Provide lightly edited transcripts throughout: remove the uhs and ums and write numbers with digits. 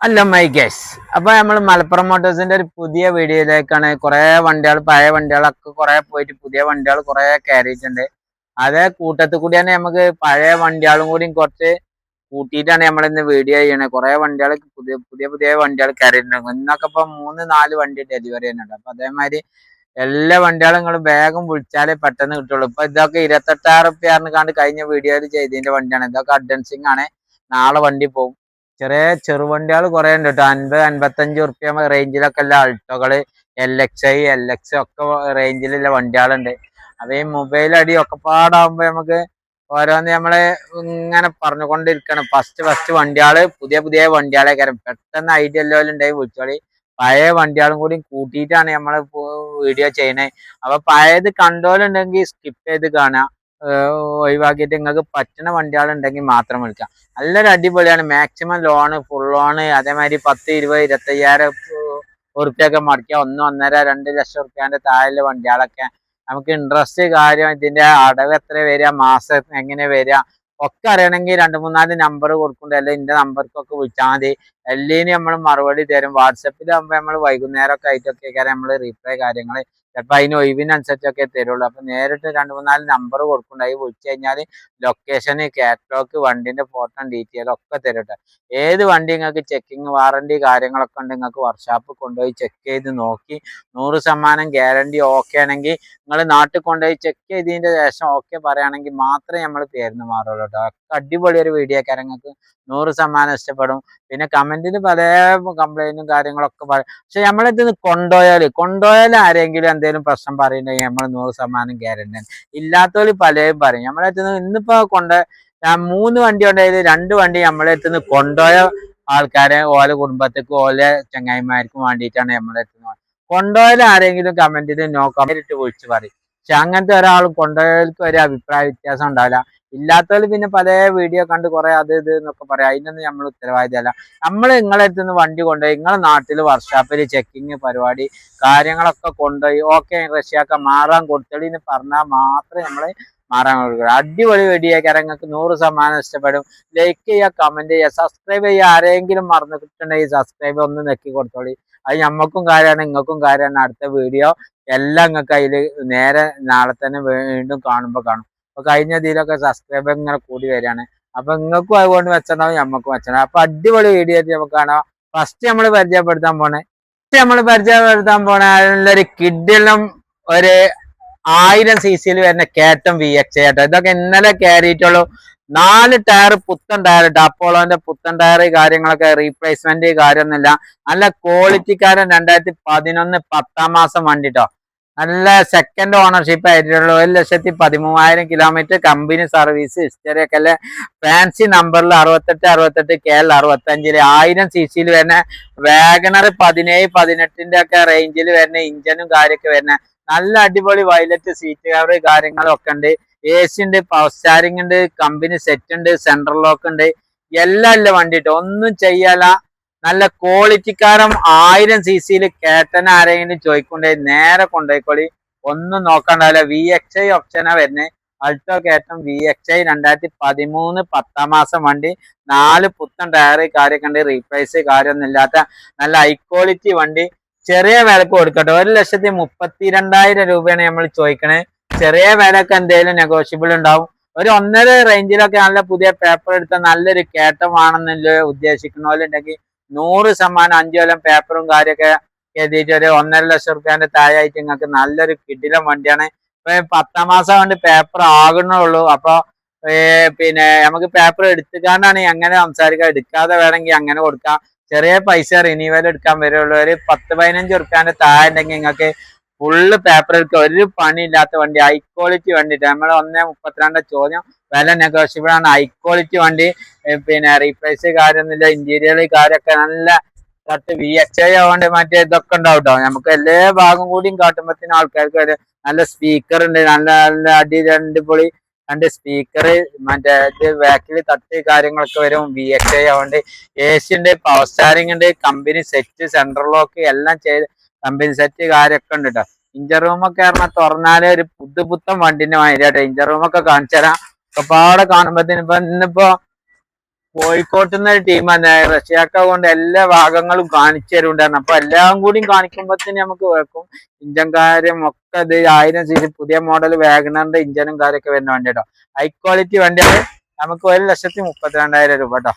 അല്ല മൈഗേഷ്. അപ്പൊ നമ്മൾ മലപ്പുറം മോട്ടോഴ്സിന്റെ ഒരു പുതിയ വീഡിയോയിലേക്കാണ്. കുറെ വണ്ടികൾ, പഴയ വണ്ടികളൊക്കെ കുറെ പോയിട്ട് പുതിയ വണ്ടികൾ കുറെ കയറിയിട്ടുണ്ട്. അതേ കൂട്ടത്തിൽ കൂടിയാണ് നമുക്ക് പഴയ വണ്ടികളും കൂടി കുറച്ച് കൂട്ടിയിട്ടാണ് നമ്മൾ ഇന്ന് വീഡിയോ ചെയ്യണത്. കുറെ വണ്ടികൾ, പുതിയ പുതിയ പുതിയ വണ്ടികൾ കയറിയിട്ടുണ്ട്. ഇന്നൊക്കെ ഇപ്പൊ 3-4 വണ്ടി ഡെലിവറി ചെയ്യുന്നുണ്ട്. അപ്പൊ അതേമാതിരി എല്ലാ വണ്ടികളും നിങ്ങൾ വേഗം വിളിച്ചാലേ പെട്ടെന്ന് കിട്ടുള്ളൂ. ഇപ്പൊ ഇതൊക്കെ 26,000 കണ്ട് കഴിഞ്ഞ വീഡിയോയിൽ ചെയ്തതിന്റെ വണ്ടിയാണ്. ഇതൊക്കെ അഡ്വാൻസിങ് ആണ്. നാളെ വണ്ടി പോകും. ചെറുവണ്ടികൾ കുറെ ഉണ്ട് കേട്ടോ. 50-55 റേഞ്ചിലൊക്കെ ഉള്ള അൾട്ടോകള്, LX ഒക്കെ റേഞ്ചിലുള്ള വണ്ടികളുണ്ട്. അപ്പൊ ഈ മൊബൈൽ അടി ഒക്കെ പാടാകുമ്പോ നമുക്ക് ഓരോന്ന് നമ്മള് ഇങ്ങനെ പറഞ്ഞുകൊണ്ടിരിക്കണം. ഫസ്റ്റ് വണ്ടികള്, പുതിയ പുതിയ വണ്ടികളെ കയറും. പെട്ടെന്ന് ഐഡിയ എല്ലാം ഉണ്ടെങ്കിൽ വിളിച്ചോളി. പഴയ വണ്ടികളും കൂടി കൂട്ടിയിട്ടാണ് നമ്മൾ വീഡിയോ ചെയ്യണത്. അപ്പൊ പഴയത് കണ്ടോലുണ്ടെങ്കിൽ സ്കിപ്പ് ചെയ്ത് കാണാം. ഒഴിവാക്കിയിട്ട് നിങ്ങൾക്ക് പറ്റുന്ന വണ്ടികൾ ഉണ്ടെങ്കിൽ മാത്രം വിളിക്കാം. നല്ലൊരു അടിപൊളിയാണ്. മാക്സിമം ലോണ്, ഫുൾ ലോണ്, അതേമാതിരി 10, 20, 25,000 ഉറുപ്പ്യൊക്കെ മറിക്കുക. 1-1.5-2 ലക്ഷം ഉറുപ്പ്യാന്റെ താഴെ വണ്ടികളൊക്കെ നമുക്ക് ഇൻട്രസ്റ്റ് കാര്യം, ഇതിന്റെ അടവ് എത്ര വരിക, മാസം എങ്ങനെ വരിക ഒക്കെ അറിയണമെങ്കിൽ 2-3-4 നമ്പർ കൊടുക്കുന്നുണ്ട്. അല്ലെങ്കിൽ എന്റെ നമ്പർക്കൊക്കെ വിളിച്ചാൽ മതി. എല്ലിന് നമ്മൾ മറുപടി തരും. വാട്സപ്പിലാകുമ്പോൾ നമ്മൾ വൈകുന്നേരം ഒക്കെ ആയിട്ടൊക്കെ നമ്മൾ റീപ്ലൈ കാര്യങ്ങൾ ചിലപ്പോൾ അതിന് ഒഴിവിനനുസരിച്ചൊക്കെ തരുള്ളൂ. അപ്പൊ നേരിട്ട് 2-3-4 നമ്പർ കൊടുക്കുന്നുണ്ടായി. വിളിച്ചു കഴിഞ്ഞാൽ ലൊക്കേഷന്, കാറ്റലോഗ്, വണ്ടിന്റെ ഫോട്ടോ, ഡീറ്റെയിൽ ഒക്കെ തരട്ടെ. ഏത് വണ്ടി നിങ്ങൾക്ക് ചെക്കിങ്, വാറണ്ടി കാര്യങ്ങളൊക്കെ ഉണ്ട്, നിങ്ങൾക്ക് വർക്ക്ഷോപ്പ് കൊണ്ടുപോയി ചെക്ക് ചെയ്ത് നോക്കി 100% ഗ്യാരണ്ടി ഓക്കെ ആണെങ്കിൽ നിങ്ങൾ നാട്ടിൽ കൊണ്ടുപോയി ചെക്ക് ചെയ്തതിന്റെ ശേഷം ഓക്കെ പറയുകയാണെങ്കിൽ മാത്രമേ നമ്മൾ പേരിന് മാറുള്ളൂ കേട്ടോ. അടിപൊളി ഒരു വീഡിയോ ഒക്കെ നിങ്ങൾക്ക് 100% ഇഷ്ടപ്പെടും. പിന്നെ കമന്റിൽ പല കംപ്ലൈന്റും കാര്യങ്ങളൊക്കെ പറയും. പക്ഷെ നമ്മളിത് കൊണ്ടുപോയാൽ ആരെങ്കിലും എന്തെങ്കിലും പ്രശ്നം പറയുന്നുണ്ടെങ്കിൽ നമ്മൾ 100% ഗ്യാരണ്ടി. ഇല്ലാത്തവര് പലരും പറയും. നമ്മളെ ഇന്നിപ്പോ 3 വണ്ടി ഉണ്ടായത്, 2 വണ്ടി നമ്മളെ അടുത്ത് കൊണ്ടുപോയ ആൾക്കാരെ ഓല കുടുംബത്തേക്കും ഓല ചങ്ങായിമാർക്കും വേണ്ടിയിട്ടാണ് നമ്മളെ എത്തുന്നത്. കൊണ്ടുപോയാൽ ആരെങ്കിലും കമന്റിൽ നോ കമന്റ് വിളിച്ച് പറയും. പക്ഷെ അങ്ങനത്തെ ഒരാൾ കൊണ്ടുപോയവർക്ക് ഒരു അഭിപ്രായ വ്യത്യാസം ഉണ്ടാവില്ല. ഇല്ലാത്തവര് പിന്നെ പല വീഡിയോ കണ്ട് കുറെ അത് ഇത് എന്നൊക്കെ പറയാം. അതിനൊന്നും നമ്മൾ ഉത്തരവാദിത്തമല്ല. നമ്മൾ നിങ്ങളെ അടുത്ത് വണ്ടി കൊണ്ടുപോയി നിങ്ങളെ നാട്ടിൽ വർക്ക്ഷോപ്പിൽ ചെക്കിങ് പരിപാടി കാര്യങ്ങളൊക്കെ കൊണ്ടുപോയി ഓക്കെ റഷ്യാക്ക മാറാൻ കൊടുത്തടി എന്ന് പറഞ്ഞാൽ മാത്രമേ നമ്മള് മാറാൻ കൊടുക്കുക. അടിപൊളി വീഡിയോ നിങ്ങൾക്ക് 100% ഇഷ്ടപ്പെടും. ലൈക്ക് ചെയ്യുക, കമന്റ് ചെയ്യുക, സബ്സ്ക്രൈബ് ചെയ്യുക. ആരെങ്കിലും മറന്നിട്ടുണ്ടെങ്കിൽ സബ്സ്ക്രൈബ് ഒന്ന് നെക്കി കൊടുത്തോളി. അത് ഞമ്മക്കും കാര്യമാണ്, നിങ്ങൾക്കും കാര്യമാണ്. അടുത്ത വീഡിയോ എല്ലാം നിങ്ങൾക്ക് അതിൽ നേരെ നാളെ തന്നെ വീണ്ടും കാണുമ്പോൾ കാണും. അപ്പൊ കഴിഞ്ഞ ഇതിലൊക്കെ സബ്സ്ക്രൈബ് ഇങ്ങനെ കൂടി വരികയാണ്. അപ്പൊ നിങ്ങൾക്കും അതുകൊണ്ട് വെച്ചിട്ടുണ്ടാവും, ഞമ്മക്കും വെച്ചിട്ടുണ്ടാവും. അപ്പൊ അടിപൊളി വീഡിയോ നമുക്ക് കാണാം. ഫസ്റ്റ് നമ്മൾ പരിചയപ്പെടുത്താൻ പോണ നല്ലൊരു കിഡിലും ഒരു 1000 cc വരുന്ന കേട്ടം VX ആട്ടോ. ഇതൊക്കെ ഇന്നലെ കയറിയിട്ടുള്ളൂ. 4 ടയർ പുത്തൻ ടയർ ഇട്ടോ. അപ്പോളോന്റെ പുത്തൻ ടയർ കാര്യങ്ങളൊക്കെ റീപ്ലേസ്മെന്റ് കാര്യമൊന്നുമില്ല. നല്ല ക്വാളിറ്റിക്കാരൻ 2011 10ാം മാസം വണ്ടി ട്ടോ. നല്ല സെക്കൻഡ് ഓണർഷിപ്പ് ആയിട്ടുള്ളൂ. 1,13,000 കിലോമീറ്റർ കമ്പനി സർവീസ് ഹിസ്റ്ററി ഒക്കെ അല്ലേ. ഫാൻസി നമ്പറിൽ 68 KL 65 1000 cc വരുന്ന വാഗണർ 17-18 ഒക്കെ റേഞ്ചിൽ വരുന്ന ഇഞ്ചനും കാര്യമൊക്കെ വരുന്ന നല്ല അടിപൊളി വയലറ്റ് സീറ്റ് കവർ കാര്യങ്ങളൊക്കെ ഉണ്ട്. AC ഉണ്ട്, പവർ സ്റ്റാരിംഗ് ഉണ്ട്, കമ്പനി സെറ്റ് ഉണ്ട്, സെൻട്രൽ ലോക്ക് ഉണ്ട്. എല്ലാം ഇല്ല വണ്ടി ട്ടോ. ഒന്നും ചെയ്യാല. നല്ല ക്വാളിറ്റിക്കാരൻ 1000 cc കേട്ടന ആരെങ്കിലും ചോദിക്കൊണ്ടേ നേരെ കൊണ്ടുപോയിക്കോളി. ഒന്നും നോക്കണ്ടാവില്ല. VXI ഓപ്ഷനാ വരുന്നത്. അൾട്ടോ കേട്ടം VXI 2013 10ാം മാസം വണ്ടി. 4 പുത്തൻ ടയർ കാര്യമൊക്കെ ഉണ്ട്. റീപ്ലേസ് കാര്യമൊന്നും ഇല്ലാത്ത നല്ല ഹൈ ക്വാളിറ്റി വണ്ടി. ചെറിയ വിലക്ക് കൊടുക്കട്ടെ. 1,32,000 രൂപയാണ് നമ്മൾ ചോദിക്കണേ. ചെറിയ വിലക്ക് എന്തെങ്കിലും നെഗോഷ്യബിൾ ഉണ്ടാവും. ഒരു 1.5 റേഞ്ചിലൊക്കെ നല്ല പുതിയ പേപ്പർ എടുത്ത നല്ലൊരു കേട്ടമാണെന്നല്ലേ ഉദ്ദേശിക്കുന്നവരുണ്ടെങ്കിൽ 100% 5 കൊല്ലം പേപ്പറും കാര്യമൊക്കെ എഴുതിയിട്ട് ഒരു 1.5 ലക്ഷം റുപ്യാന്റെ താഴെയായിട്ട് നിങ്ങൾക്ക് നല്ലൊരു കിടിലം വണ്ടിയാണ്. ഇപ്പൊ 10ാം മാസം കൊണ്ട് പേപ്പർ ആകുന്നുള്ളൂ. അപ്പൊ പിന്നെ നമുക്ക് പേപ്പർ എടുത്തുകൊണ്ടാണ് എങ്ങനെ സംസാരിക്കുക. എടുക്കാതെ വേണമെങ്കിൽ അങ്ങനെ കൊടുക്കാം. ചെറിയ പൈസ റിന്യൂവൽ എടുക്കാൻ വരുള്ളൂ. ഒരു 10-15 റുപ്യാന്റെ താഴെ ഉണ്ടെങ്കിൽ നിങ്ങൾക്ക് ഫുള്ള് പേപ്പർ എടുക്കുക. ഒരു പണി ഇല്ലാത്ത വണ്ടി, ഹൈ ക്വാളിറ്റി വണ്ടി. നമ്മൾ 1.32 ചോദ്യം, വില നെഗോഷ്യബിൾ ആണ്. ഹൈ ക്വാളിറ്റി വണ്ടി. പിന്നെ റീപ്ലേസ് കാര്യമൊന്നുമില്ല. ഇന്റീരിയർ കാര്യമൊക്കെ നല്ല കട്ട് VXI ആവാണ്ട് മറ്റേ ഇതൊക്കെ ഉണ്ടാവും കേട്ടോ. നമുക്ക് എല്ലാ ഭാഗം കൂടിയും കാട്ടുമ്പത്തിന് ആൾക്കാർക്ക് വരെ നല്ല സ്പീക്കർ ഉണ്ട്. നല്ല നല്ല അടിപൊളി 2 സ്പീക്കർ, മറ്റേ ഇത് ബാക്കിൽ തട്ട് കാര്യങ്ങളൊക്കെ വരും. VXI ആവാണ്ട് AC ഉണ്ട്, പവർ സ്റ്റാരിംഗ് ഉണ്ട്, കമ്പനി സെറ്റ്, സെൻട്രൽ ലോക്ക് എല്ലാം ചെയ്ത് കമ്പനി സെറ്റ് കാര്യമൊക്കെ ഉണ്ട് കേട്ടോ. ഇഞ്ചർ റൂമൊക്കെ പറഞ്ഞാൽ തുറന്നാല് ഒരു പുത്തൻ വണ്ടിന്റെ മാതിരി കേട്ടോ. ഇഞ്ചർ റൂമൊക്കെ കാണിച്ചു തരാം. ഒക്കെപ്പാടെ കാണുമ്പത്തിന് ഇന്നിപ്പോ കോഴിക്കോട്ട് നിന്ന് ഒരു ടീം തന്നെ റഷ്യാക്ക കൊണ്ട് എല്ലാ ഭാഗങ്ങളും കാണിച്ചു തരുന്നുണ്ടായിരുന്നു. അപ്പൊ എല്ലാം കൂടി കാണിക്കുമ്പോഴത്തേന് നമുക്ക് വെക്കും ഇഞ്ചൻ കാര്യം ഒക്കെ ഇത് 1000cc പുതിയ മോഡൽ വാഗണറിന്റെ ഇഞ്ചനും കാര്യമൊക്കെ വരുന്ന വണ്ടി കേട്ടോ. ഹൈ ക്വാളിറ്റി വണ്ടിയാണ്. നമുക്ക് 1,32,000 രൂപ കേട്ടോ.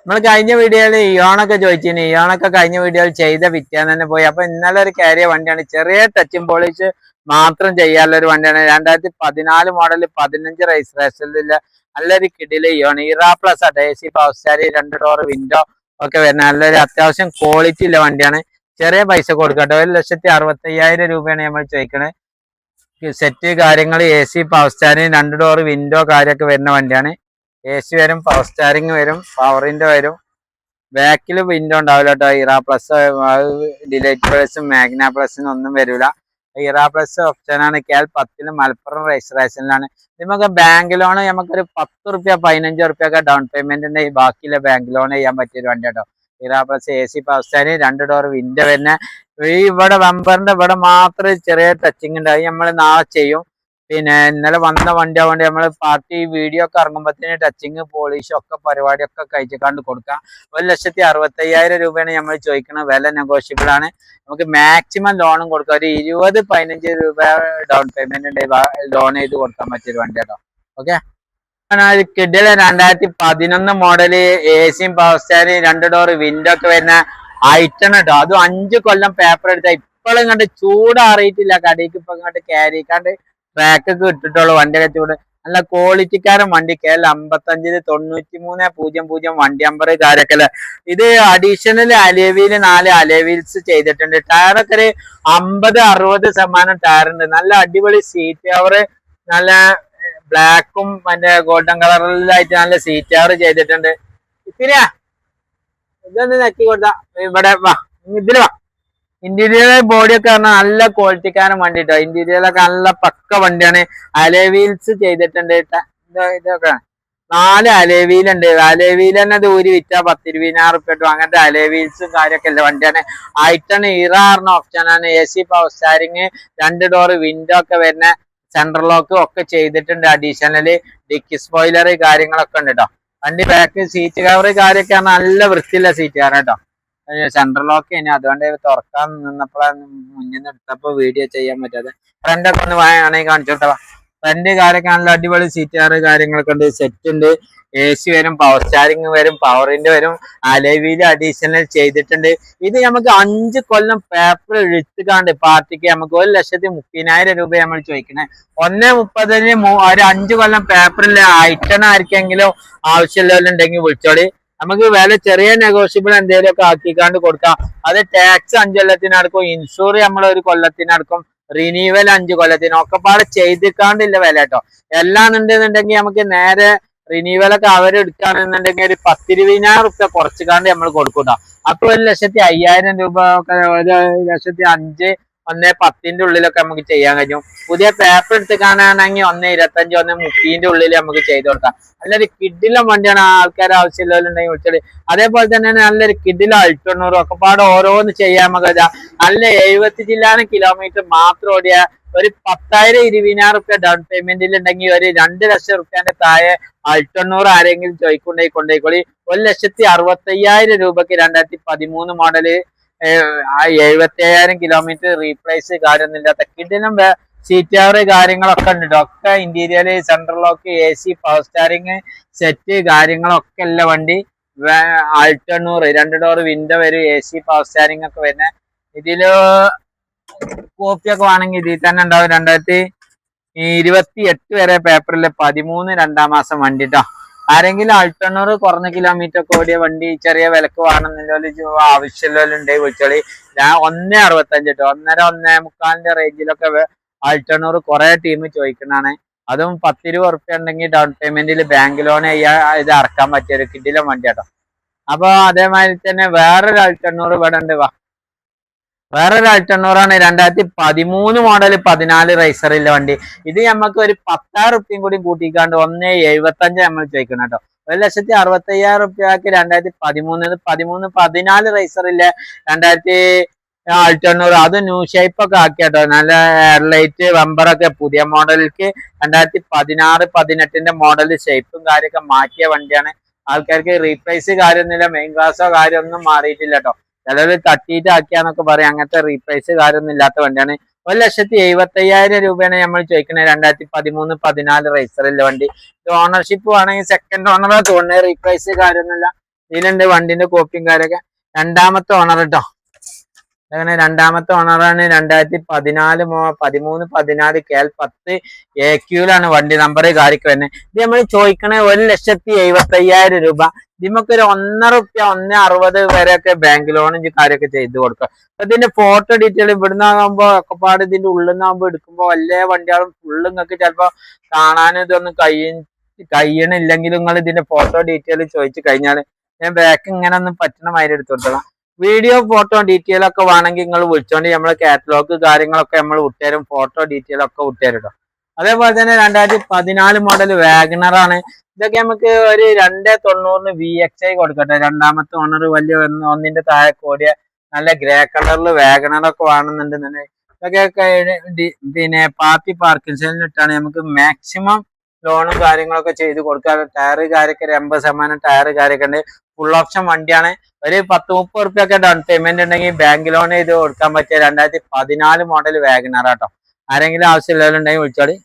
നമ്മൾ കഴിഞ്ഞ വീഡിയോയിൽ ഇയോണൊക്കെ ചോദിച്ചിന്. ഇയോണൊക്കെ കഴിഞ്ഞ വീഡിയോയിൽ ചെയ്ത വിറ്റാൻ തന്നെ പോയി. അപ്പൊ ഇന്നലെ ഒരു കയറിയ വണ്ടിയാണ്. ചെറിയ ടച്ചും പോളിഷ് മാത്രം ചെയ്യാനുള്ള ഒരു വണ്ടിയാണ്. 2014 മോഡൽ 15 രജിസ്ട്രേഷനിലുള്ള നല്ലൊരു കിടില് ഇയോണ്. ഇറാ പ്ലസ് ആട്ടെ. AC പവർ സ്റ്റാരി 2 ഡോർ വിൻഡോ ഒക്കെ വരുന്ന നല്ലൊരു അത്യാവശ്യം ക്വാളിറ്റി ഉള്ള വണ്ടിയാണ്. ചെറിയ പൈസ കൊടുക്കട്ടെ. 1,65,000 രൂപയാണ് നമ്മൾ ചോദിക്കണത്. സെറ്റ് കാര്യങ്ങൾ AC power steering 2 door window കാര്യമൊക്കെ വരുന്ന വണ്ടിയാണ്. AC വരും, പവർ സ്റ്റാരിങ് വരും, പവറിന്റെ വരും. ബാക്കിൽ വിൻഡോ ഉണ്ടാവില്ല കേട്ടോ. ഇറാ പ്ലസ് ഡിലൈറ്റ് പ്ലസും മാഗ്ന പ്ലസിനും ഒന്നും വരില്ല. ഇറാ പ്ലസ് ഓപ്ഷനാണ്. KL10 മലപ്പുറം രജിസ്ട്രേഷനിലാണ്. നമുക്ക് ബാങ്ക് ലോൺ നമുക്കൊരു 10 റുപ്യ 15 റുപ്യ ഒക്കെ ഡൗൺ പേയ്മെന്റ് ഉണ്ടെങ്കിൽ ബാക്കിയുള്ള ബാങ്ക് ലോൺ ചെയ്യാൻ പറ്റിയൊരു വണ്ടി കേട്ടോ. ഇറാ plus AC power steering 2 door window വരുന്ന ഇവിടെ ബമ്പറിന്റെ ഇവിടെ മാത്രം ചെറിയ ടച്ചിങ് ഉണ്ട്. അത് നമ്മൾ നാളെ ചെയ്യും. പിന്നെ ഇന്നലെ വന്ന വണ്ടി ആവേണ്ടി നമ്മൾ പാർട്ടി വീഡിയോ ഒക്കെ ഇറങ്ങുമ്പോഴത്തേന് ടച്ചിങ് പോളിഷ് ഒക്കെ പരിപാടിയൊക്കെ കഴിച്ചിക്കാണ്ട് കൊടുക്കാം. 1,65,000 രൂപയാണ് നമ്മൾ ചോദിക്കുന്ന വില. നെഗോഷ്യബിൾ ആണ്. നമുക്ക് മാക്സിമം ലോണും കൊടുക്കാം. ഒരു 20-15 രൂപ ഡൗൺ പേയ്മെന്റ് ഉണ്ടെങ്കിൽ ലോൺ ചെയ്ത് കൊടുക്കാൻ പറ്റിയൊരു വണ്ടി കേട്ടോ. ഓക്കെ, കിഡില് 2011 മോഡല് ACയും പവർ സ്റ്റാരിങ് 2 ഡോർ വിൻഡോ ഒക്കെ വരുന്ന ഐറ്റം കേട്ടോ. അതും 5 കൊല്ലം പേപ്പർ എടുത്ത ഇപ്പോഴും ഇങ്ങോട്ട് ചൂടാറിയിട്ടില്ല. കടയ്ക്ക് ഇപ്പൊ ഇങ്ങോട്ട് ക്യാരിക്കാണ്ട് ട്രാക്കൊക്കെ ഇട്ടിട്ടുള്ളൂ. വണ്ടിയൊക്കെ ചൂട് നല്ല ക്വാളിറ്റിക്കാരൻ വണ്ടി. KL55 9300 വണ്ടി നമ്പർ കാര്യമൊക്കെ. ഇത് അഡീഷണൽ അലേവീല് 4 അലേവീൽസ് ചെയ്തിട്ടുണ്ട്. ടയറൊക്കെ ഒരു 50-60% ടയർ ഉണ്ട്. നല്ല അടിപൊളി സീറ്റ് കവർ, നല്ല ബ്ലാക്കും മറ്റേ ഗോൾഡൻ കളറിലായിട്ട് നല്ല സീറ്റ് കവർ ചെയ്തിട്ടുണ്ട്. ഇത്തിരിയാ ഇതൊന്ന് നെക്കി കൊടുത്ത ഇവിടെ വാ, ഇതില് വാ. ഇന്റീരിയർ ബോഡിയൊക്കെ പറഞ്ഞാൽ നല്ല ക്വാളിറ്റിക്കാരൻ വണ്ടി കേട്ടോ. ഇന്റീരിയറൊക്കെ നല്ല പക്ക വണ്ടിയാണ്. അലേവീൽസ് ചെയ്തിട്ടുണ്ട്. ഇതൊക്കെ 4 അലേവീൽ ഉണ്ട്. അലേവീൽ തന്നെ ദൂരി വിറ്റ 10-20,000 റുപ്യ കിട്ടും. അങ്ങനത്തെ അലേവീൽസും കാര്യമൊക്കെ ഉള്ള വണ്ടിയാണ്. ഐറ്റൺ ഇറാ പറഞ്ഞ ഓപ്ഷനാണ്. AC power steering 2 door window ഒക്കെ വരുന്ന സെൻട്രൽ ലോക്ക് ഒക്കെ ചെയ്തിട്ടുണ്ട്. അഡീഷണല് ഡിക്കി സ്പോയിലർ കാര്യങ്ങളൊക്കെ ഉണ്ട് കേട്ടോ. വണ്ടി ബാക്ക് സീറ്റ് കവർ കാര്യമൊക്കെ നല്ല വൃത്തിയുള്ള സീറ്റ് കവർ കേട്ടോ. സെൻട്രൽ ലോക്ക് ഇനി അതുകൊണ്ട് തുറക്കാൻ നിന്നപ്പോഴാണ് മുന്നിൽ നിന്ന് എടുത്തപ്പോ വീഡിയോ ചെയ്യാൻ പറ്റാതെ. ഫ്രണ്ടൊക്കെ ഒന്ന് വേണമെങ്കിൽ കാണിച്ചോട്ടെ. ഫ്രണ്ട് കാര്യമൊക്കെ നല്ല അടിപൊളി സീറ്റ് കവർ കാര്യങ്ങളൊക്കെ ഉണ്ട്. സെറ്റ് ഉണ്ട്. AC വരും, പവർ സ്റ്റാരിങ് വരും, പവറിന്റെ വരും, അലോയ് അഡീഷണൽ ചെയ്തിട്ടുണ്ട്. ഇത് നമുക്ക് 5 കൊല്ലം പേപ്പർ എടുത്തുകാണ്ട് പാർട്ടിക്ക് നമുക്ക് 1,30,000 രൂപ നമ്മൾ ചോദിക്കണേ. 1.30 ഒരു 5 കൊല്ലം പേപ്പറിൽ ഐറ്റൺ ആർക്കെങ്കിലും ആവശ്യമുള്ളവരുണ്ടെങ്കിൽ വിളിച്ചോളി. നമുക്ക് വില ചെറിയ നെഗോഷ്യബിൾ എന്തെങ്കിലും ഒക്കെ ആക്കിക്കാണ്ട് കൊടുക്കാം. അത് ടാക്സ് 5 കൊല്ലത്തിനടക്കും, ഇൻഷൂർ നമ്മൾ 1 കൊല്ലത്തിനടക്കും, റിന്യൂവൽ 5 കൊല്ലത്തിന് ഒക്കെ പാടെ ചെയ്തിക്കാണ്ടില്ല വില കേട്ടോ. എല്ലാം ഉണ്ടെന്നുണ്ടെങ്കിൽ നമുക്ക് നേരെ റിന്യൂവലൊക്കെ അവരെടുക്കുകയാണെന്നുണ്ടെങ്കിൽ ഒരു 10-20,000 റുപ്യ കുറച്ചുകാണ്ട് നമ്മൾ കൊടുക്കൂട്ടോ. അപ്പൊ 1,05,000 രൂപ ഒക്കെ 1,05,000 1.10 ഉള്ളിലൊക്കെ നമുക്ക് ചെയ്യാൻ കഴിയും. പുതിയ പേപ്പർ എടുത്തുകാണെങ്കിൽ 1.25 1.30 ഉള്ളിൽ നമുക്ക് ചെയ്ത് കൊടുക്കാം. നല്ലൊരു കിഡിലും വണ്ടിയാണ്. ആൾക്കാർ ആവശ്യമുള്ളവരുണ്ടെങ്കിൽ വിളിച്ചത്. അതേപോലെ തന്നെ നല്ലൊരു കിഡിലും അൾട്ടോണൂറും ഒക്കെ പാടെ ഓരോന്ന് ചെയ്യാൻ നമുക്ക് നല്ല 70 ജില്ലാനും കിലോമീറ്റർ മാത്രം ഓടിയ ഒരു 10,000-20,000 റുപ്യ ഡൗൺ പേയ്മെന്റിൽ ഉണ്ടെങ്കിൽ ഒരു 2 ലക്ഷം റുപ്യന്റെ താഴെ അൾട്ടോണൂർ ആരെങ്കിലും കൊണ്ടേക്കോളി. 1,65,000 രൂപക്ക് 2013 മോഡല് 70,000 കിലോമീറ്റർ റീപ്ലേസ് കാര്യമൊന്നുമില്ലാത്ത കിഡിലും സീറ്റ് കവർ കാര്യങ്ങളൊക്കെ ഉണ്ട്. ഒക്കെ interior, central lock, AC power steering set കാര്യങ്ങളൊക്കെ ഉള്ള വണ്ടി. അൾട്ടോണൂർ 2 ഡോർ വിൻഡോ വരും, AC പവർ സ്റ്റാരിങ് ഒക്കെ വരുന്ന. ഇതില് കോപ്പിയൊക്കെ വേണമെങ്കിൽ ഇതിൽ തന്നെ ഉണ്ടാവും. 2028 വരെ പേപ്പറിൽ 13 2-ാം മാസം വണ്ടി ട്ടോ. ആരെങ്കിലും അൾട്ടോണൂർ കുറഞ്ഞ കിലോമീറ്റർ ഒക്കെ ഓടിയ വണ്ടി ചെറിയ വിലക്ക് വേണമെന്നില്ല ആവശ്യമുണ്ടെങ്കിൽ വിളിച്ചോളി. ഞാൻ 1.65 ട്ടോ, 1.5-1.25 റേഞ്ചിലൊക്കെ അൾട്ടോണൂർ കുറെ ടീം ചോദിക്കുന്നതാണ്. അതും 10-20 റുപ്യ ഉണ്ടെങ്കിൽ ഡൗൺ പേയ്മെന്റിൽ ബാങ്ക് ലോൺ ഇത് അടക്കാൻ പറ്റിയ ഒരു കിഡിലും വണ്ടി കേട്ടോ. അപ്പൊ അതേമാതിരി തന്നെ വേറൊരു അൾട്ടോണൂർ ഇവിടെ ഉണ്ട്. വേറൊരു അൾട്ടോണൂറാണ് 2013 മോഡൽ 14 റൈസറില്ല വണ്ടി. ഇത് നമുക്ക് ഒരു 10,000 റുപ്യയും കൂടി കൂട്ടിക്കാണ്ട് 1.75 നമ്മൾ ചോദിക്കണം കേട്ടോ. 1,65,000 റുപ്യക്ക് 2013 റൈസറില്ല 2000 അൾട്ടോണൂർ. അത് ന്യൂ ഷേപ്പ് ഒക്കെ ആക്കി കേട്ടോ. നല്ല എയർലൈറ്റ് ബമ്പറൊക്കെ പുതിയ മോഡലിലേക്ക് 2016-18 മോഡൽ ഷേപ്പും കാര്യമൊക്കെ മാറ്റിയ വണ്ടിയാണ്. ആൾക്കാർക്ക് റീപ്ലേസ് കാര്യമൊന്നുമില്ല, മെയിൻ ക്ലാസ്സോ കാര്യമൊന്നും മാറിയിട്ടില്ല കേട്ടോ. ചിലർ തട്ടിയിട്ട് ആക്കിയാന്നൊക്കെ പറയും. അങ്ങനത്തെ റീപ്ലേസ് കാര്യമൊന്നും ഇല്ലാത്ത വണ്ടിയാണ്. 1,75,000 രൂപയാണ് നമ്മൾ ചോദിക്കുന്നത്. 2013-14 റേസറില്ല വണ്ടി. ഓണർഷിപ്പ് വേണമെങ്കിൽ സെക്കൻഡ് ഓണറാ തോന്നുന്നത്. റീപ്ലേസ് കാര്യമൊന്നുമില്ല. ഇതിലുണ്ട് വണ്ടിന്റെ കോപ്പിയും കാര്യമൊക്കെ. രണ്ടാമത്തെ ഓണർ കേട്ടോ. അങ്ങനെ രണ്ടാമത്തെ ഓണറാണ്. 2013-14 KL10 AQ വണ്ടി നമ്പർ കാര്യക്ക് വരുന്നത്. ഇത് നമ്മൾ ചോദിക്കണേ 1,75,000 രൂപ. ഇതിമൊക്കെ ഒരു 1.5 റുപ്യ 1.60 വരെയൊക്കെ ബാങ്ക് ലോണും കാര്യമൊക്കെ ചെയ്ത് കൊടുക്കുക. ഇതിന്റെ ഫോട്ടോ ഡീറ്റെയിൽ ഇവിടുന്നാകുമ്പോ ഒക്കെപ്പാട് ഇതിന്റെ ഉള്ളിൽ നിന്നാകുമ്പോ എടുക്കുമ്പോ വലിയ വണ്ടികളും ഫുള്ള് നിങ്ങൾക്ക് ചിലപ്പോ കാണാനും ഇതൊന്നും കഴിയണില്ലെങ്കിലും നിങ്ങൾ ഇതിന്റെ ഫോട്ടോ ഡീറ്റെയിൽ ചോദിച്ചു കഴിഞ്ഞാൽ ഞാൻ ബാക്ക് ഇങ്ങനെ ഒന്നും പറ്റണ മാതിരി എടുത്തു കൊടുത്തോളാം. വീഡിയോ ഫോട്ടോ ഡീറ്റെയിൽ ഒക്കെ വേണമെങ്കിൽ നിങ്ങൾ വിളിച്ചോണ്ട് നമ്മളെ കാറ്റലോഗ് കാര്യങ്ങളൊക്കെ നമ്മൾ വിട്ടുതരും. ഫോട്ടോ ഡീറ്റെയിൽ ഒക്കെ വിട്ടുതരും കേട്ടോ. അതേപോലെ തന്നെ 2014 മോഡൽ വാഗണറാണ്. ഇതൊക്കെ നമുക്ക് ഒരു 2.90 VXI കൊടുക്കട്ടെ. രണ്ടാമത്തെ ഓണർ വലിയ ഒന്നിന്റെ താഴെ കൂടിയ നല്ല ഗ്രേ കളറിൽ വാഗണറൊക്കെ വേണമെന്നുണ്ടെന്നുണ്ടെങ്കിൽ ഇതൊക്കെ പിന്നെ പാർട്ടി പാർക്കിൻസിലിട്ടാണ് നമുക്ക് മാക്സിമം ലോണും കാര്യങ്ങളൊക്കെ ചെയ്ത് കൊടുക്കുക. ടയർ കാര്യമൊക്കെ 80% ടയർ കാര്യമൊക്കെ ഉണ്ട്. ഫുൾ ഓപ്ഷൻ വണ്ടിയാണ്. ഒരു 10-30 റുപ്യൊക്കെ ഡൗൺ പേയ്മെന്റ് ഉണ്ടെങ്കിൽ ബാങ്ക് ലോൺ ചെയ്ത് കൊടുക്കാൻ പറ്റിയ 2014 മോഡൽ വാഗണർ കേട്ടോ. ആരെങ്കിലും ആവശ്യമുള്ളവരുണ്ടെങ്കിൽ വിളിച്ചോളി.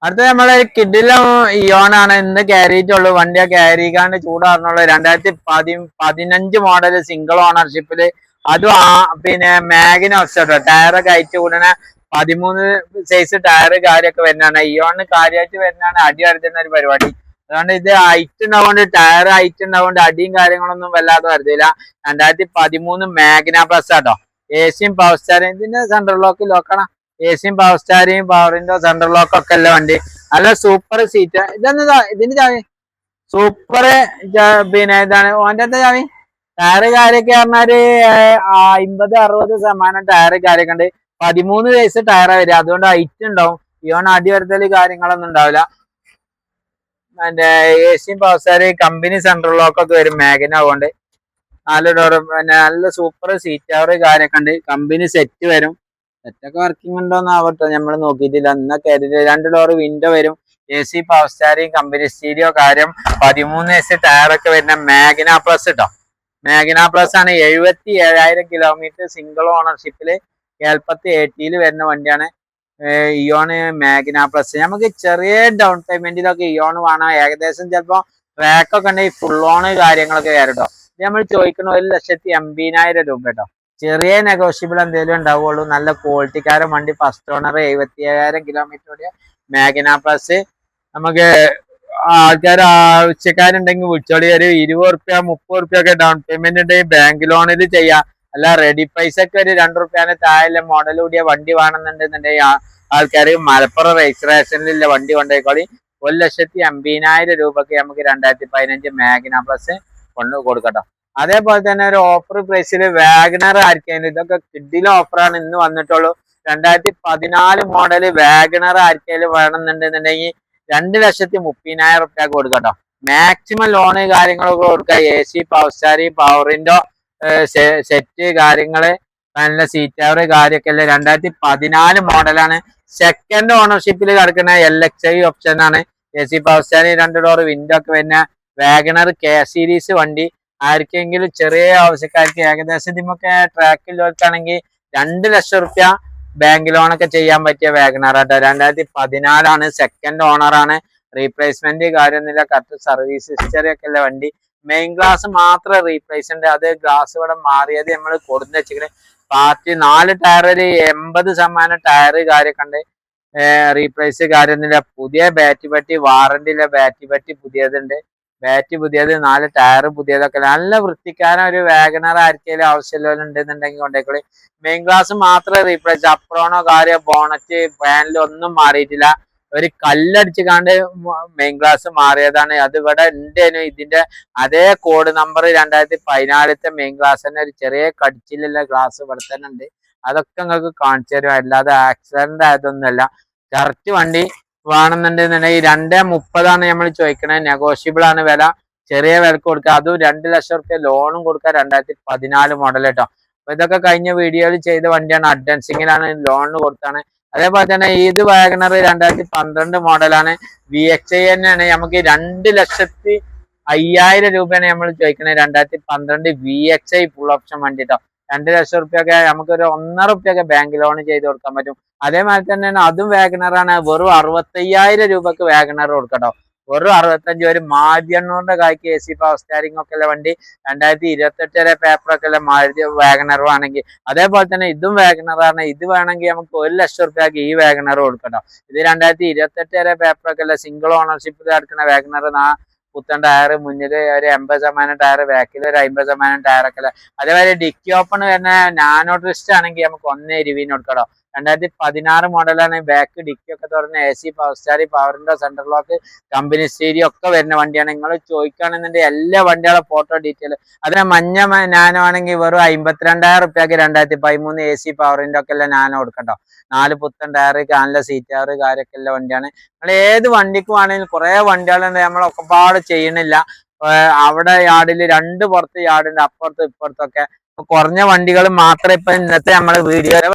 അടുത്ത നമ്മളെ കിഡിലും ഇയോണാണ് ഇന്ന് കയറിയിട്ടുള്ളൂ. വണ്ടിയെ കയറിക്കാണ്ട് ചൂടാറുന്നുള്ളൂ. 2015 മോഡൽ സിംഗിൾ ഓണർഷിപ്പില്. അതും പിന്നെ മാഗിനോക്സ് കേട്ടോ. ടയറൊക്കെ അയച്ചു കൂടണ 13 സൈസ് ടയർ കാര്യമൊക്കെ വരുന്നതാണ്. ഇയോണ് കാര്യമായിട്ട് വരുന്നതാണ്. അടി വരുത്തുന്ന ഒരു പരിപാടി. അതുകൊണ്ട് ഇത് ഹൈറ്റ് ഉണ്ടാവുകൊണ്ട് ടയർ ഹൈറ്റ് ഉണ്ടാവുകൊണ്ട് അടിയും കാര്യങ്ങളൊന്നും വല്ലാതെ വരുന്നില്ല. 2013 മാഗ്ന പ്ലസ് ആട്ടോ. ഏസിയും പവർ സ്റ്റാറിയും ഇതിന്റെ സെൻട്രൽ ലോക്കാണ്. ഏസിയും പവർ സ്റ്റാറിയും പവറിന്റെ സെൻട്രൽ ലോക്ക് ഒക്കെ അല്ല വണ്ടി. നല്ല സൂപ്പർ സീറ്റ്. ഇതിന്റെ ചാവി സൂപ്പർ പിന്നെ ഇതാണ് ഓന്റെ ചാവി. ടയറ് കാര്യൊക്കെ പറഞ്ഞാല് 50-60% ടയറ് കാര്യൊക്കെ ഉണ്ട്. 13 സൈസ് ടയറാ വരിക. അതുകൊണ്ട് ഹൈറ്റ് ഉണ്ടാവും. ഇവൺ അടി വരുത്തല് കാര്യങ്ങളൊന്നും ഉണ്ടാവില്ല. അതിന്റെ ഏസിയും പവർ സ്റ്റാറിയും കമ്പനി സെൻട്രൽ ലോക്ക് ഒക്കെ വരും മാഗിന. അതുകൊണ്ട് 4 ഡോറ് പിന്നെ നല്ല സൂപ്പർ സീറ്റ് കവർ കാര്യൊക്കെ ഉണ്ട്. കമ്പനി സെറ്റ് വരും. സെറ്റൊക്കെ വർക്കിംഗ് ഉണ്ടോന്ന് ആവട്ടെ, നമ്മൾ നോക്കിയിട്ടില്ല. എന്നൊക്കെ 2 ഡോർ വിൻഡോ വരും. AC പവർ സ്റ്റാറിയും കമ്പനി സ്റ്റീരിയോ കാര്യം. 13 സൈസ് ടയറൊക്കെ വരുന്ന മാഗ്ന പ്ലസ് കേട്ടോ. മാഗ്ന പ്ലസ് ആണ്. 77,000 കിലോമീറ്റർ സിംഗിൾ ഓണർഷിപ്പില് KL10 AT വരുന്ന വണ്ടിയാണ് ഇയോണ് മാഗ്ന പ്ലസ്. നമുക്ക് ചെറിയ ഡൗൺ പേയ്മെന്റിലൊക്കെ ഇയോണ് വേണം. ഏകദേശം ചിലപ്പോ ട്രാക്കൊക്കെ ഉണ്ടെങ്കിൽ ഫുൾ ഓണ് കാര്യങ്ങളൊക്കെ വരും കേട്ടോ. ഇത് നമ്മൾ ചോദിക്കുന്ന 1,80,000 രൂപ കേട്ടോ. ചെറിയ നെഗോഷ്യബിൾ എന്തെങ്കിലും ഉണ്ടാവുള്ളൂ. നല്ല ക്വാളിറ്റിക്കാരൻ വണ്ടി. ഫസ്റ്റ് ഓണർ 77,000 കിലോമീറ്റർ ഓടിയ മാഗ്ന പ്ലസ്. നമുക്ക് ആൾക്കാർ ആവശ്യക്കാരുണ്ടെങ്കിൽ വിളിച്ചോളി. ഒരു 20 റുപ്യ 30 റുപ്യ ഒക്കെ ഡൗൺ പേയ്മെന്റ് ഉണ്ടെങ്കിൽ ബാങ്ക് ലോണിൽ ചെയ്യാം. അല്ല റെഡി പൈസ ഒക്കെ ഒരു 2 റുപ്യാന് താഴെ മോഡൽ കൂടിയ വണ്ടി വേണമെന്നുണ്ടെന്നുണ്ടെങ്കിൽ ആൾക്കാർ മലപ്പുറം രജിസ്ട്രേഷനിലുള്ള വണ്ടി കൊണ്ടുപോയിക്കോളി. 1,80,000 രൂപക്ക് നമുക്ക് 2015 മാഗ്ന പ്ലസ് കൊണ്ട് കൊടുക്കട്ടോ. അതേപോലെ തന്നെ ഒരു ഓഫർ പ്രൈസിൽ വാഗണർ ആയിരിക്കും. ഇതൊക്കെ കിഡിലെ ഓഫറാണ് ഇന്ന് വന്നിട്ടുള്ളൂ. 2014 മോഡൽ വാഗണർ ആർക്കെങ്കിലും വേണമെന്നുണ്ടെന്നുണ്ടെങ്കിൽ 2,30,000 റുപ്യക്ക് കൊടുക്കട്ടോ. മാക്സിമം ലോണ് കാര്യങ്ങളൊക്കെ കൊടുക്കുക. AC പവർ സ്റ്റാറി പവറിന്റെ സെറ്റ് കാര്യങ്ങള് നല്ല സീറ്റ് കവർ കാര്യമൊക്കെ അല്ലേ. 2014 മോഡലാണ്. സെക്കൻഡ് ഓണർഷിപ്പിൽ കിടക്കുന്ന LXI ഓപ്ഷൻ ആണ്. AC power Starry 2 door window ഒക്കെ വരുന്ന വാഗണർ K സീരീസ് വണ്ടി. ആർക്കെങ്കിലും ചെറിയ ആവശ്യക്കാർക്ക് ഏകദേശം ഇതിമൊക്കെ ട്രാക്കിലുള്ളവർക്കാണെങ്കിൽ 2 ലക്ഷം റുപ്യ ബാങ്ക് ലോണൊക്കെ ചെയ്യാൻ പറ്റിയ വാഗണർ ആട്ടോ. 2014 സെക്കൻഡ് ഓണറാണ്. റീപ്ലേസ്മെന്റ് കാര്യമൊന്നുമില്ല. കറക്റ്റ് സർവീസ് ഹിസ്റ്ററി ഒക്കെ ഉള്ള വണ്ടി. മെയിൻ ഗ്ലാസ് മാത്രം റീപ്ലേസ് ഉണ്ട്. അത് ഗ്ലാസ് ഇവിടെ മാറിയത് നമ്മൾ കൊടുന്ന് വെച്ചിട്ട് പാർട്ടി 4 ടയർ 80% ടയർ കാര്യമൊക്കെ ഉണ്ട്. റീപ്ലേസ് കാര്യമൊന്നുമില്ല. പുതിയ ബാറ്ററി പറ്റി വാറന്റിയില്ല. ബാറ്ററി പറ്റി പുതിയതുണ്ട്. ബാറ്റ് പുതിയത് 4 ടയർ പുതിയതൊക്കെ നല്ല വൃത്തിക്കാരൻ ഒരു വാഗണർ ആർക്കെങ്കിലും ആവശ്യമുണ്ടെന്നുണ്ടെങ്കിൽ കൊണ്ടേക്കളി. മെയിൻ ഗ്ലാസ് മാത്രമേ റീപ്ലേസ്. അപ്രോണോ കാര്യോ ബോണറ്റ് പാനലോ ഒന്നും മാറിയിട്ടില്ല. ഒരു കല്ലടിച്ച് കാണ്ട് മെയിൻ ഗ്ലാസ് മാറിയതാണ്. അത് ഇവിടെ ഉണ്ടേനു. ഇതിന്റെ അതേ കോഡ് നമ്പർ 2014 മെയിൻ ഗ്ലാസ് തന്നെ ഒരു ചെറിയ കടിച്ചിലുള്ള ഗ്ലാസ് ഇവിടെ തന്നെ ഉണ്ട്. അതൊക്കെ നിങ്ങൾക്ക് കാണിച്ചു തരും. അല്ലാതെ ആക്സിഡന്റ് ആയതൊന്നുമല്ല. കറക്റ്റ് വണ്ടി വേണമെന്നുണ്ടെന്നുണ്ടെങ്കിൽ 2.30 നമ്മൾ ചോദിക്കണത്. നെഗോഷ്യബിൾ ആണ് വില. ചെറിയ വിലക്ക് കൊടുക്കുക. അതും 2 ലക്ഷം റുപ്യ ലോണും കൊടുക്കുക. 2014 മോഡൽ കേട്ടോ. അപ്പൊ ഇതൊക്കെ കഴിഞ്ഞ വീഡിയോയിൽ ചെയ്ത വണ്ടിയാണ്. അഡ്വാൻസിങ്ങിലാണ് ലോണിന് കൊടുത്താണ്. അതേപോലെ തന്നെ ഇത് വാഗണർ 2012 മോഡലാണ്. VXi തന്നെയാണ്. നമുക്ക് 2,05,000 രൂപയാണ് നമ്മൾ ചോദിക്കുന്നത്. 2012 VXi ഫുൾ ഓപ്ഷൻ വണ്ടി കേട്ടോ. 2 ലക്ഷം റുപ്യൊക്കെ നമുക്കൊരു 1.5 റുപ്യൊക്കെ ബാങ്ക് ലോൺ ചെയ്ത് കൊടുക്കാൻ പറ്റും. അതേമാതിരി തന്നെയാണ് അതും വാഗണറാണ്. വെറും 65,000 രൂപക്ക് വാഗണർ കൊടുക്കട്ടോ. വെറും 65. ഒരു മാരുതി കായ്ക്ക് AC പവർ സ്റ്റാരിംഗ് ഒക്കെ ഉള്ള വണ്ടി 2028 വരെ പേപ്പറൊക്കെ ഉള്ള മാരുതി വാഗണറും ആണെങ്കിൽ, അതേപോലെ തന്നെ ഇതും വാഗണറാണ്. ഇത് വേണമെങ്കിൽ നമുക്ക് 1 ലക്ഷം റുപ്യക്ക് ഈ വാഗണർ കൊടുക്കട്ടോ. ഇത് 2028 വരെ പേപ്പറൊക്കെ ഉള്ള സിംഗിൾ ഓണർഷിപ്പിൽ നടക്കുന്ന വാഗണർ. പുത്തൻ ടയർ, മുന്നിൽ ഒരു 80% ടയർ, ബാക്കിൽ ഒരു 50% ടയറൊക്കെ അല്ലേ. അതേപോലെ ഡിക്കി ഓപ്പൺ തന്നെ നാനോ ട്വിസ്റ്റ് ആണെങ്കിൽ നമുക്ക് 1,20 കൊടുക്കട്ടോ. 2016 മോഡലാണ്. ബാക്ക് ഡിക്കി ഒക്കെ തുറന്ന് AC പവർ സ്റ്റാറിംഗ്, പവറിന്റെ സെന്റർ ലോക്ക്, കമ്പനി സ്റ്റീരിയോ ഒക്കെ വരുന്ന വണ്ടിയാണ്. നിങ്ങൾ ചോദിക്കുകയാണെന്നുണ്ടെങ്കിൽ എല്ലാ വണ്ടികളുടെ ഫോട്ടോ ഡീറ്റെയിൽ. അതിന് മഞ്ഞ നാനോ ആണെങ്കിൽ വെറും 52,000 റുപ്യക്ക് 2013 AC പവറിന്റെ ഒക്കെ എല്ലാം നാനോ കൊടുക്കട്ടോ. 4 പുത്തൻ ടയർ, നല്ല സീറ്റ് കവർ, കാര്യമൊക്കെ ഉള്ള വണ്ടിയാണ്. നമ്മൾ ഏത് വണ്ടിക്ക് വേണമെങ്കിലും കുറെ വണ്ടികളുണ്ട്. നമ്മളൊക്കെ പാട് ചെയ്യണില്ല. അവിടെ യാർഡിൽ 2 പുറത്ത് യാർഡുണ്ട്, അപ്പുറത്തും ഇപ്പുറത്തൊക്കെ. കുറഞ്ഞ വണ്ടികൾ മാത്രമേ ഇപ്പൊ ഇന്നത്തെ നമ്മളെ വീഡിയോ